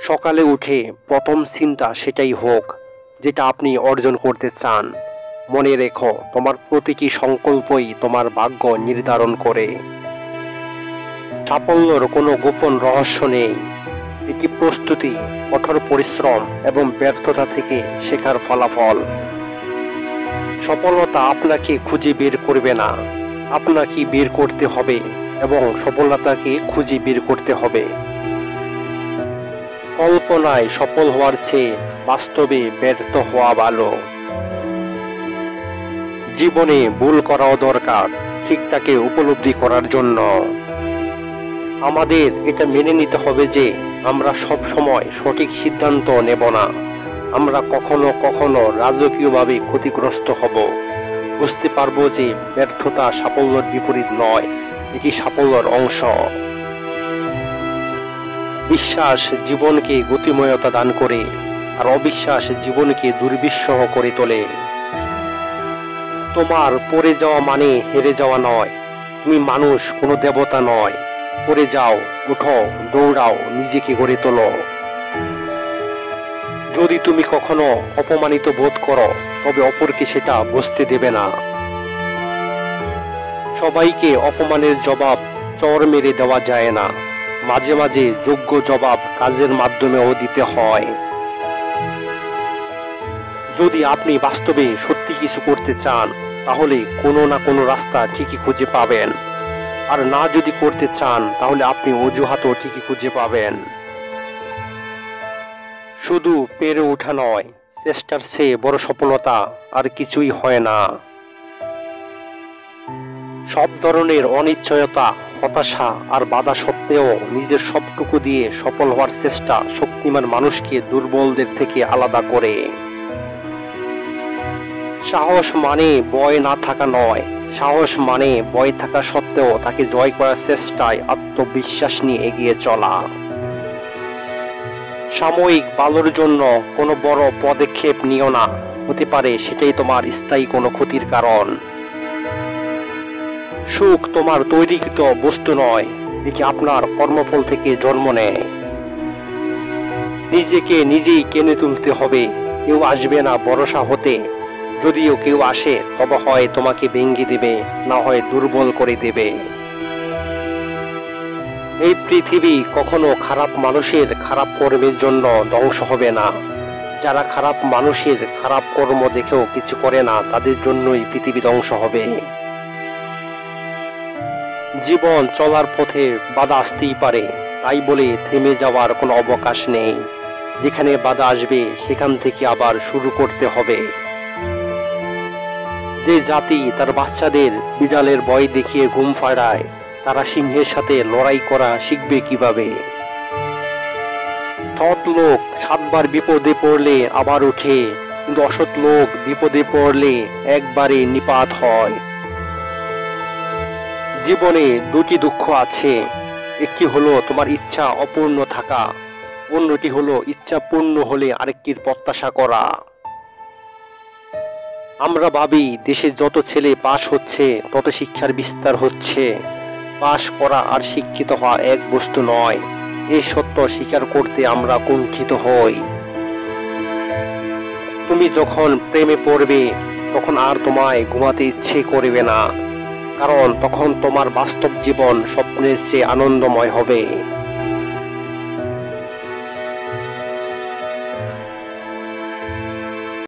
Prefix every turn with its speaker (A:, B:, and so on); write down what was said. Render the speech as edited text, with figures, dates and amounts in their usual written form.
A: সকালে উঠে প্রথম চিন্তা সেটাই হোক যেটা আপনি অর্জন করতে চান। মনে রেখো, তোমার প্রতিটি সংকল্পই তোমার ভাগ্য নির্ধারণ করে। সাফল্যের কোনো গোপন রহস্য নেই। এটি প্রস্তুতি, কঠোর পরিশ্রম এবং ব্যর্থতা থেকে শেখার ফলাফল। সফলতা আপনাকে খুঁজে বের করবে না, আপনাকে বের করতে হবে এবং সফলতাকে খুঁজে বের করতে হবে। কল্পনায় সফল হওয়ার চেয়ে বাস্তবে ব্যর্থ হওয়া ভালো। জীবনে ভুল করাও দরকার ঠিকটাকে উপলব্ধি করার জন্য। আমাদের এটা মেনে নিতে হবে যে আমরা সব সময় সঠিক সিদ্ধান্ত নেব না। আমরা কখনো কখনো রাজকীয়ভাবে ক্ষতিগ্রস্ত হব। বুঝতে পারবো যে ব্যর্থতা সাফল্যের বিপরীত নয়, এটি সাফল্যের অংশ। বিশ্বাস জীবনকে গতিময়তা দান করে, আর অবিশ্বাস জীবনকে দুর্বিষহ করে তোলে। তোমার পড়ে যাওয়া মানে হেরে যাওয়া নয়। তুমি মানুষ, কোনো দেবতা নয়। পড়ে যাও, উঠো, দৌড়াও, নিজেকে গড়ে তোলো। যদি তুমি কখনো অপমানিত বোধ করো, তবে অপরকে সেটা বুঝতে দেবে না। সবাইকে অপমানের জবাব চড় মেরে দেওয়া যায় না। মাঝে মাঝে যোগ্য জবাব কাজের মাধ্যমেও দিতে হয়। যদি আপনি বাস্তবে সত্যি কিছু করতে চান, তাহলে কোনো না কোনো রাস্তা ঠিকই খুঁজে পাবেন। আর না যদি করতে চান, তাহলে আপনি অজুহাতও ঠিকই খুঁজে পাবেন। শুধু পেরে ওঠা নয়, চেষ্টার চেয়ে বড় সফলতা আর কিছুই হয় না। সব ধরনের অনিশ্চয়তা, হতাশা আর বাধা সত্ত্বেও নিজের সবটুকু দিয়ে সফল হওয়ার চেষ্টা শক্তিমান মানুষকে দুর্বলদের থেকে আলাদা করে। সাহস মানে ভয় না থাকা নয়, সাহস মানে ভয় থাকা সত্ত্বেও তাকে জয় করার চেষ্টায় আত্মবিশ্বাস নিয়ে এগিয়ে চলা। সাময়িক ভালোর জন্য কোনো বড় পদক্ষেপ নিও না, হতে পারে সেটাই তোমার স্থায়ী কোনো ক্ষতির কারণ। সুখ তোমার তৈরিকৃত বস্তু নয়, এটি আপনার কর্মফল থেকে জন্ম নেয়। নিজেকে নিজেই কিনে তুলতে হবে, কেউ আসবে না ভরসা হতে। যদিও কেউ আসে, তবে হয় তোমাকে ভেঙে দেবে, না হয় দুর্বল করে দেবে। এই পৃথিবী কখনো খারাপ মানুষের খারাপ কর্মের জন্য ধ্বংস হবে না। যারা খারাপ মানুষের খারাপ কর্ম দেখেও কিছু করে না, তাদের জন্যই পৃথিবী ধ্বংস হবে। জীবন চলার পথে বাধা আসতেই পারে, তাই বলে থেমে যাওয়ার কোনো অবকাশ নেই। যেখানে বাধা আসবে, সেখান থেকে আবার শুরু করতে হবে। যে জাতি তার বাচ্চাদের বিড়ালের ভয় দেখিয়ে ঘুম পাড়ায়, তারা সিংহের সাথে লড়াই করা শিখবে কিভাবে? সৎ লোক 7 বার বিপদে পড়লে আবার ওঠে, কিন্তু অসৎ লোক বিপদে পড়লে একবারে নিপাত হয়। জীবনে দুটি দুঃখ আছে, একটি হলো তোমার ইচ্ছা অপূর্ণ থাকা, অন্যটি হলো ইচ্ছা পূর্ণ হলে আরেকটির প্রত্যাশা করা। আমরা ভাবি দেশে যত ছেলে পাশ হচ্ছে তত শিক্ষার বিস্তার হচ্ছে। পাশ করা আর শিক্ষিত হওয়া এক বস্তু নয়, এই সত্য স্বীকার করতে আমরা কুণ্ঠিত হই। তুমি যখন প্রেমে পড়বে, তখন আর তোমায় ঘুমাতে ইচ্ছে করবে না, কারণ তখন তোমার বাস্তব জীবন স্বপ্নের চেয়ে আনন্দময় হবে।